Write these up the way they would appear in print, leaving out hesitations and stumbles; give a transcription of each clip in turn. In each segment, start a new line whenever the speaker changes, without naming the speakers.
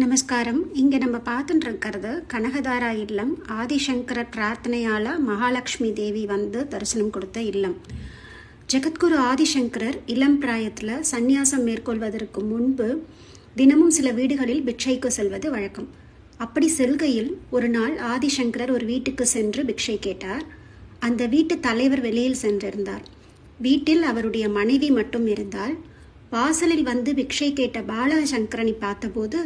நமஸ்காரம். இங்கே நம்ம பார்த்துட்டு இருக்கிறது கனகதாரா இல்லம். ஆதிசங்கரர் பிரார்த்தனையால் மகாலட்சுமி தேவி வந்து தரிசனம் கொடுத்த இல்லம். ஜெகத்குரு ஆதிசங்கரர் இளம் பிராயத்தில் சந்நியாசம் மேற்கொள்வதற்கு முன்பு தினமும் சில வீடுகளில் பிக்ஷைக்கு செல்வது வழக்கம். அப்படி செல்கையில் ஒரு நாள் ஆதிசங்கரர் ஒரு வீட்டுக்கு சென்று பிக்ஷை கேட்டார். அந்த வீட்டு தலைவர் வெளியில் சென்றிருந்தார். வீட்டில் அவருடைய மனைவி மட்டும் இருந்தால். வாசலில் வந்து பிக்ஷை கேட்ட பாலசங்கரனை பார்த்தபோது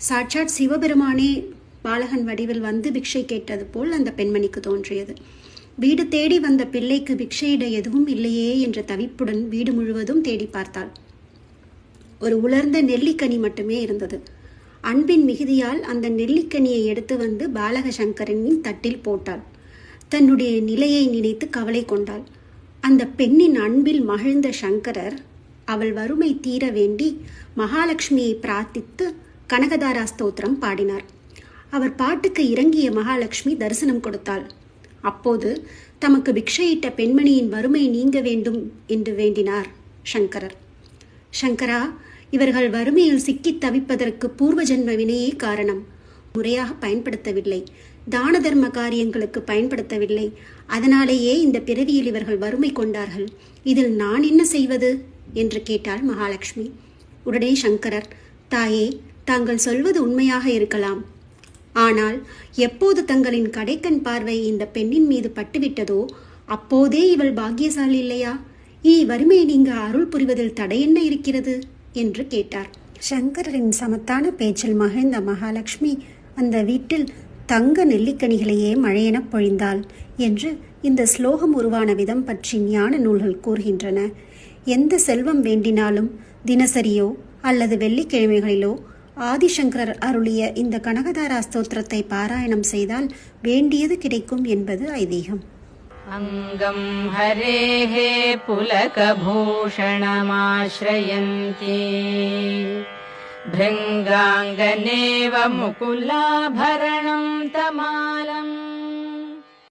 சாட்சாத் சிவபெருமானே பாலகன் வடிவில் வந்து பிக்ஷை கேட்டது போல் அந்த பெண்மணிக்கு தோன்றியது. வீடு தேடி வந்த பிள்ளைக்கு பிக்ஷையிட எதுவும் இல்லையே என்ற தவிப்புடன் வீடு முழுவதும் தேடி பார்த்தாள். ஒரு உலர்ந்த நெல்லிக்கனி மட்டுமே இருந்தது. அன்பின் மிகுதியால் அந்த நெல்லிக்கனியை எடுத்து வந்து பாலக சங்கரனின் தட்டில் போட்டாள். தன்னுடைய நிலையை நினைத்து கவலை கொண்டாள். அந்த பெண்ணின் அன்பில் மகிழ்ந்த சங்கரர் அவள் வறுமை தீர வேண்டி மகாலட்சுமியை பிரார்த்தித்து கனகதாரா ஸ்தோத்திரம் பாடினார். அவர் பாட்டுக்கு இறங்கிய மகாலட்சுமி தரிசனம் கொடுத்தாள். அப்போது தமக்கு பிக்ஷையிட்ட பெண்மணியின் வறுமை நீங்க வேண்டும் என்று வேண்டினார் சங்கரர். சங்கரா, இவர்கள் வறுமையில் சிக்கி தவிப்பதற்கு பூர்வ ஜென்ம வினையே காரணம். முறையாக பயன்படுத்தவில்லை, தான தர்ம காரியங்களுக்கு பயன்படுத்தவில்லை. அதனாலேயே இந்த பிறவியில் இவர்கள் வறுமை கொண்டார்கள். இதில் நான் என்ன செய்வது என்று கேட்டாள் மகாலட்சுமி. உடனே சங்கரர், தாயே, தாங்கள் சொல்வது உண்மையாக இருக்கலாம். ஆனால் எப்போது தங்களின் கடைக்கண் பார்வை இந்த பெண்ணின் மீது பட்டுவிட்டதோ அப்போதே இவள் பாக்கியசாலி இல்லையா? வறுமையை நீங்க அருள் புரிவதில் தடை என்ன இருக்கிறது என்று கேட்டார். சங்கரரின் சமத்தான பேச்சில் மகிழ்ந்த மகாலட்சுமி அந்த வீட்டில் தங்க நெல்லிக்கனிகளையே மழையென பொழிந்தாள் என்று இந்த ஸ்லோகம் உருவான விதம் பற்றி ஞான நூல்கள் கூறுகின்றன. எந்த செல்வம் வேண்டினாலும் தினசரியோ அல்லது வெள்ளிக்கிழமைகளிலோ ஆதிசங்கரர் அருளிய இந்த கனகதாரா ஸ்தோத்திரத்தை பாராயணம் செய்தால் வேண்டியது கிடைக்கும் என்பது ஐதீகம்.
அங்கம் ஹரேஹே புலகபூஷணமாஶ்ரயந்தி ப்ருங்காங்கநேவ முகுலாபரணம் தமாலம்